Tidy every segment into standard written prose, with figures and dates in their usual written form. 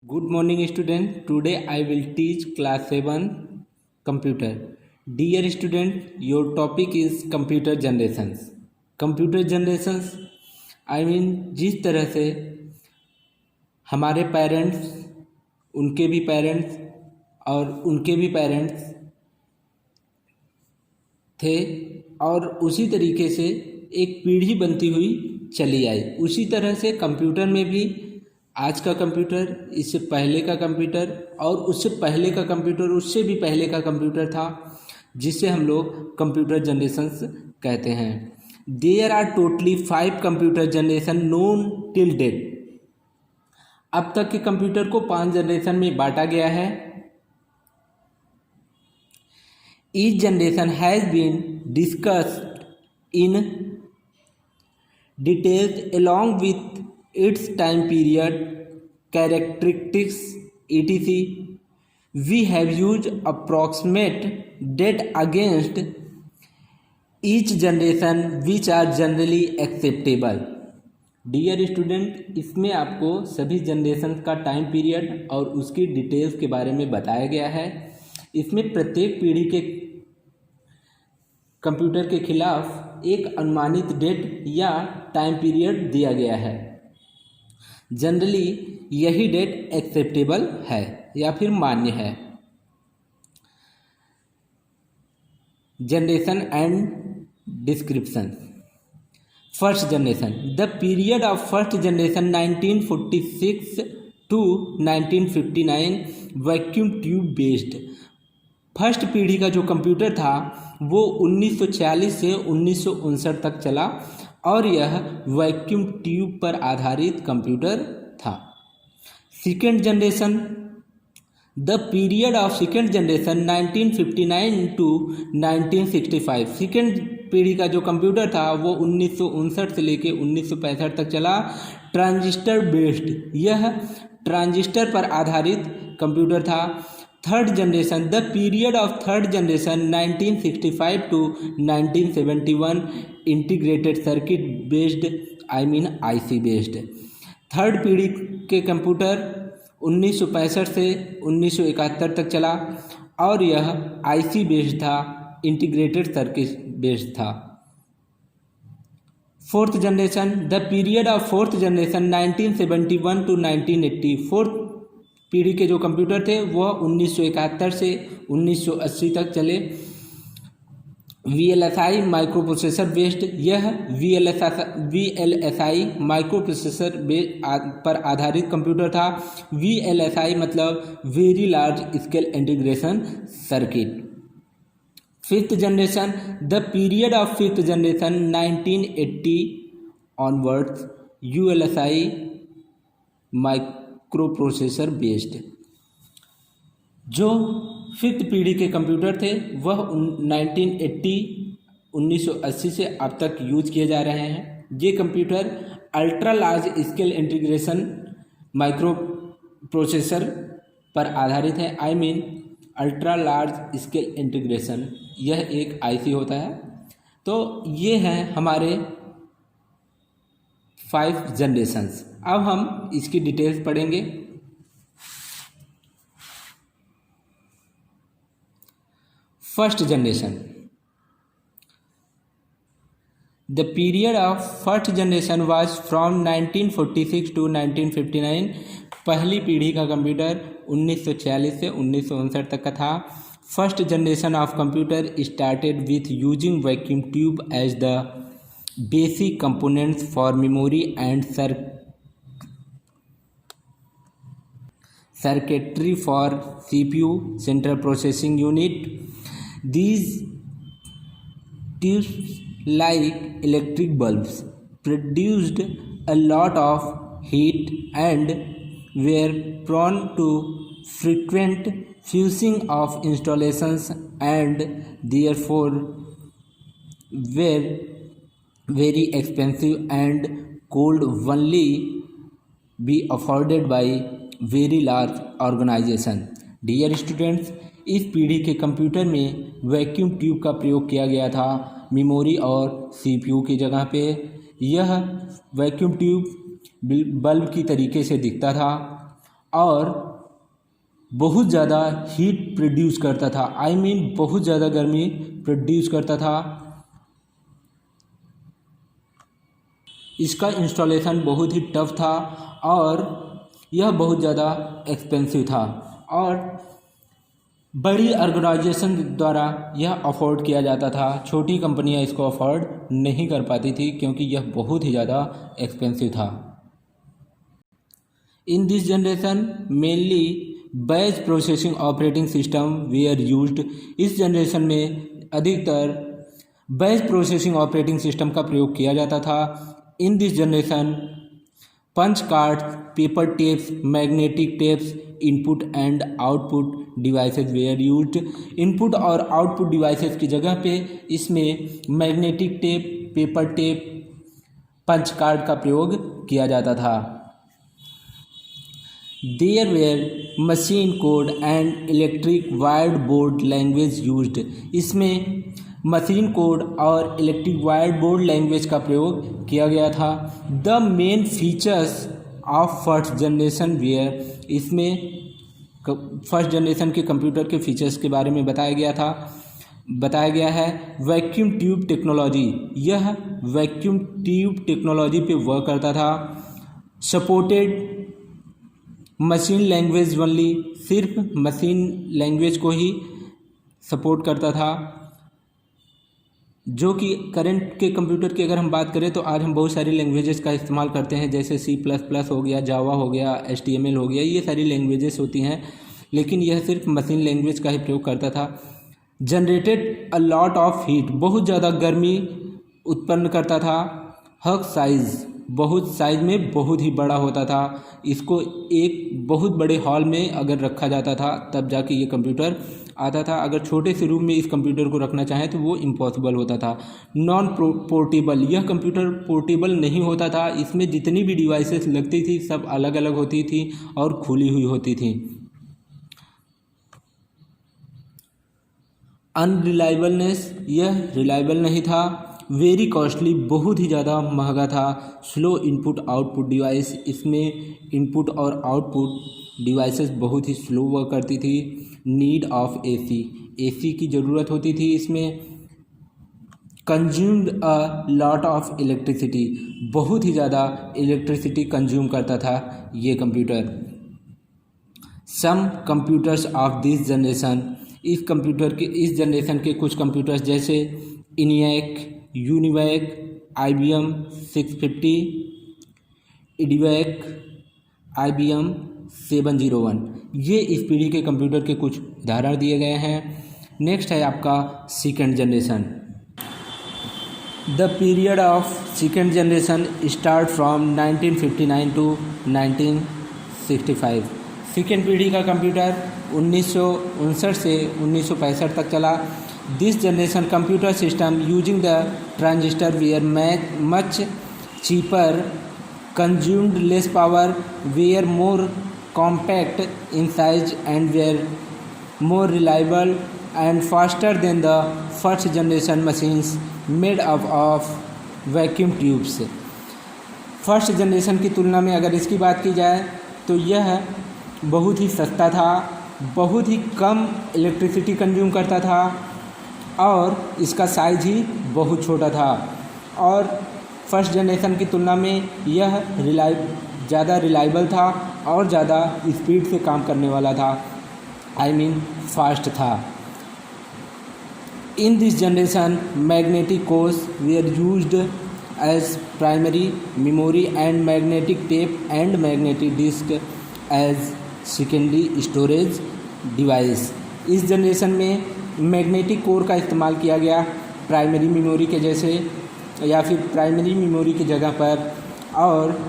Good morning student. Today I will teach class 7 computer. Dear student, your topic is computer generations. Computer generations जिस तरह से हमारे parents, उनके भी parents और उनके भी पेरेंट्स थे और उसी तरीके से एक पीढ़ी बनती हुई चली आई। उसी तरह से कंप्यूटर में भी आज का कंप्यूटर, इससे पहले का कंप्यूटर और उससे पहले का कंप्यूटर, उससे भी पहले का कंप्यूटर था, जिसे हम लोग कंप्यूटर जनरेशन्स कहते हैं। There are totally 5 computer generation known till date. अब तक के कंप्यूटर को 5 जनरेशन में बांटा गया है। Each generation has been discussed in details along with its time period, characteristics, etc. We have used approximate date against each generation which are generally acceptable. Dear student, इसमें आपको सभी जनरेशन का time period और उसकी details के बारे में बताया गया है। इसमें प्रत्येक पीढ़ी के कंप्यूटर के खिलाफ एक अनुमानित डेट या टाइम पीरियड दिया गया है। जनरली यही डेट एक्सेप्टेबल है या फिर मान्य है। Generation and description. First generation. The period of first generation 1946 to 1959 vacuum tube based. First पीढ़ी का जो कंप्यूटर था वो 1946 से 1959 तक चला और यह वैक्यूम ट्यूब पर आधारित कंप्यूटर था। Second generation. The period of second generation 1959 to 1965। Second पीढ़ी का जो कंप्यूटर था वो 1959 से लेके 1965 तक चला। ट्रांजिस्टर बेस्ड, यह ट्रांजिस्टर पर आधारित कंप्यूटर था। Third generation. The period of third generation 1965 to 1971 integrated circuit based, IC based. Third पीढ़ी के कंप्यूटर 1965 से 1971 तक चला और यह आईसी बेस्ड था, इंटीग्रेटेड सर्किट बेस्ड था। Fourth generation. The period of fourth generation 1971 to 1980। Fourth पीढ़ी के जो कंप्यूटर थे वह 1971 से 1980 तक चले। वीएलएसआई माइक्रो प्रोसेसर बेस्ड, यह वीएलएसआई माइक्रो प्रोसेसर पर आधारित कंप्यूटर था। वीएलएसआई मतलब very large scale integration circuit. Fifth generation. The period of fifth generation 1980 onwards ULSI micro processor based. जो फिफ्थ पीढ़ी के कंप्यूटर थे वह 1980 से अब तक यूज किए जा रहे हैं। ये computer ultra large scale integration micro processor पर आधारित है। अल्ट्रा लार्ज स्केल इंटीग्रेशन, यह एक आईसी होता है। तो ये हैं हमारे 5 जनरेशन्स। अब हम इसकी डिटेल्स पढ़ेंगे। First generation. The period of first generation was from 1946 to 1959। पहली पीढ़ी का कंप्यूटर 1946 से 1959 तक का था। First generation of computer started with using vacuum tube as the basic components for memory and circuitry for CPU, central processing unit. These tubes, like electric bulbs, produced a lot of heat and were prone to frequent fusing of installations and therefore were very expensive and could only be afforded by very large organisation. Dear students, इस पीढ़ी के computer में vacuum tube का प्रयोग किया गया था memory और सीपीयू की जगह पे। यह वैक्यूम ट्यूब बल्ब की तरीके से दिखता था और बहुत ज़्यादा हीट प्रोड्यूस करता था, बहुत ज़्यादा गर्मी प्रोड्यूस करता था। इसका इंस्टॉलेशन बहुत ही टफ था और यह बहुत ज़्यादा एक्सपेंसिव था और बड़ी ऑर्गेनाइजेशन द्वारा यह अफोर्ड किया जाता था। छोटी कंपनियां इसको अफोर्ड नहीं कर पाती थी क्योंकि यह बहुत ही ज़्यादा एक्सपेंसिव था। In this generation mainly batch processing operating system were used. इस जनरेशन में अधिकतर बैच प्रोसेसिंग ऑपरेटिंग सिस्टम का प्रयोग किया जाता था। In this generation punch card, paper tapes, magnetic tapes, input and output devices were used. Input और output devices की जगह पे इसमें magnetic tape, paper tape, punch card का प्रयोग किया जाता था। There were machine code and electric wired board language used. इसमें मशीन कोड और इलेक्ट्रिक वायर्ड बोर्ड लैंग्वेज का प्रयोग किया गया था। The main features of first generation were. इसमें फर्स्ट जनरेशन के कंप्यूटर के फीचर्स के बारे में बताया गया है। वैक्यूम ट्यूब टेक्नोलॉजी, यह वैक्यूम ट्यूब टेक्नोलॉजी पे वर्क करता था। सपोर्टेड मशीन लैंग्वेज ओनली, सिर्फ मशीन लैंग्वेज को ही सपोर्ट करता था। जो कि करंट के कंप्यूटर की अगर हम बात करें तो आज हम बहुत सारी लैंग्वेजेस का इस्तेमाल करते हैं, जैसे C++ हो गया, जावा हो गया, HTML हो गया, ये सारी लैंग्वेजेस होती हैं, लेकिन यह सिर्फ मशीन लैंग्वेज का ही प्रयोग करता था। Generated a lot of heat, बहुत ज़्यादा गर्मी उत्पन्न करता था। हक साइज, बहुत साइज में बहुत ही बड़ा होता था। इसको एक बहुत बड़े हॉल में अगर रखा जाता था तब जाके ये कंप्यूटर आता था। अगर छोटे से रूम में इस कंप्यूटर को रखना चाहें तो वो इम्पॉसिबल होता था। नॉन पोर्टेबल, यह कंप्यूटर पोर्टेबल नहीं होता था। इसमें जितनी भी डिवाइसेस लगती थी सब अलग अलग होती थी और खुली हुई होती थी। अनरिलायबलनेस, यह रिलायबल नहीं था। वेरी कॉस्टली, बहुत ही ज़्यादा महंगा था। स्लो इनपुट आउटपुट डिवाइस, इसमें इनपुट और आउटपुट डिवाइसेस बहुत ही स्लो वर्क करती थी। नीड ऑफ एसी की ज़रूरत होती थी इसमें। Consumed a lot of electricity, बहुत ही ज़्यादा इलेक्ट्रिसिटी कंज्यूम करता था ये computer. Some computers of this generation, इस जनरेशन के कुछ कंप्यूटर्स जैसे ENIAC, UNIVAC, IBM 650, EDVAC, IBM 701, ये इस पीढ़ी के कंप्यूटर के कुछ उदाहरण दिए गए हैं। नेक्स्ट है आपका second generation. The period of second generation start from 1959 to 1965। Second पीढ़ी का कंप्यूटर 1959 से 1965 तक चला। This generation computer system using the transistor were much cheaper, consumed less power, were more compact in size and were more reliable and faster than the first generation machines made up of vacuum tubes. First generation की तुलना में अगर इसकी बात की जाए तो यह बहुत ही सस्ता था, बहुत ही कम इलेक्ट्रिसिटी कंज्यूम करता था और इसका साइज ही बहुत छोटा था। और फर्स्ट जनरेशन की तुलना में यह ज़्यादा रिलायबल था और ज़्यादा स्पीड से काम करने वाला था, फास्ट था। In this generation magnetic cores were used as primary memory and magnetic tape and magnetic disk as secondary storage device. इस जनरेशन में मैग्नेटिक कोर का इस्तेमाल किया गया प्राइमरी मेमोरी के जैसे, या फिर प्राइमरी मेमोरी की जगह पर, और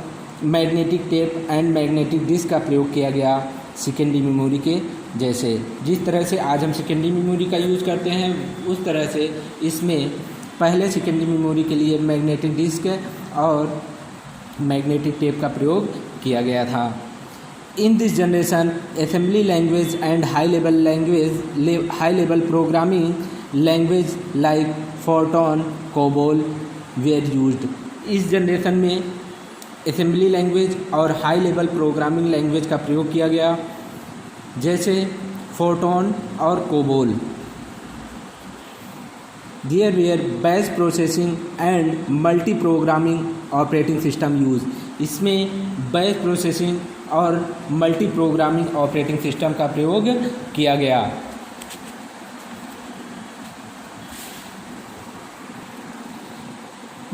magnetic tape and magnetic disc का प्रयोग किया गया सेकेंडरी मेमोरी के जैसे। जिस तरह से आज हम सेकेंडरी मेमोरी का यूज़ करते हैं उस तरह से इसमें पहले सेकेंडरी मेमोरी के लिए मैग्नेटिक डिस्क और मैग्नेटिक टेप का प्रयोग किया गया था। In this generation, assembly language and high level programming language like Fortran, COBOL were used. इस जनरेशन में असेंबली लैंग्वेज और हाई लेवल प्रोग्रामिंग लैंग्वेज का प्रयोग किया गया, जैसे फोर्टॉन और COBOL. There were batch processing and multi programming operating system use. इसमें बैच प्रोसेसिंग और मल्टी प्रोग्रामिंग ऑपरेटिंग सिस्टम का प्रयोग किया गया।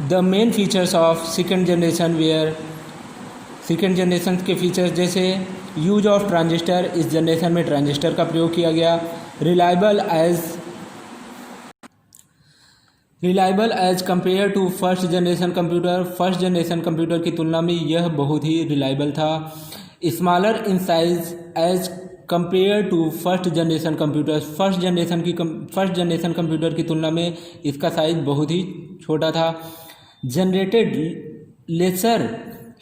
The main features of second generation were, second generation के फीचर्स जैसे यूज ऑफ ट्रांजिस्टर, इस जनरेशन में ट्रांजिस्टर का प्रयोग किया गया। Reliable as compare to first generation computer, first generation computer की तुलना में यह बहुत ही रिलायबल था। Smaller in size as compare to first generation computer, first generation computer की तुलना में इसका साइज बहुत ही छोटा था। Generated lesser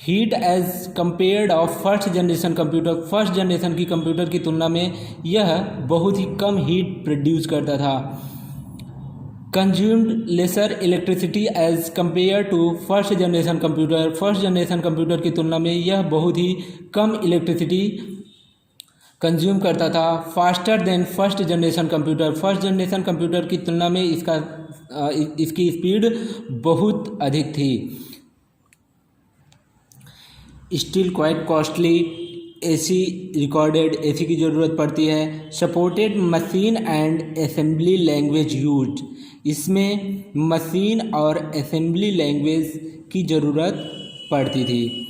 heat as compared of first generation computer, first generation की कंप्यूटर की तुलना में यह बहुत ही कम हीट प्रोड्यूस करता था। Consumed lesser electricity as compare to first generation computer, first generation computer की तुलना में यह बहुत ही कम इलेक्ट्रिसिटी कंज्यूम करता था। Faster than first generation computer, first generation computer की तुलना में इसकी स्पीड बहुत अधिक थी। Still quite costly, AC recorded, AC की ज़रूरत पड़ती है। Supported machine and assembly language used, इसमें मशीन और असेंबली लैंग्वेज की ज़रूरत पड़ती थी।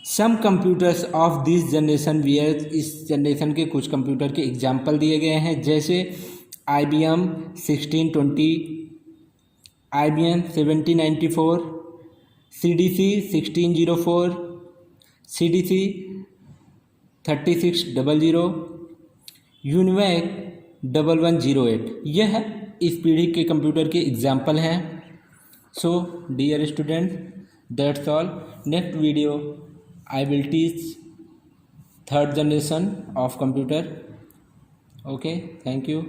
Some computers of this generation were, इस जनरेशन के कुछ कंप्यूटर के एग्जाम्पल दिए गए हैं, जैसे IBM 1620, IBM 1794, CDC 1604, CDC 3600, UNIVAC 1108, यह इस पीढ़ी के कंप्यूटर के एग्जाम्पल हैं। So dear student, that's all. Next video I will teach third generation of computer. Okay, thank you.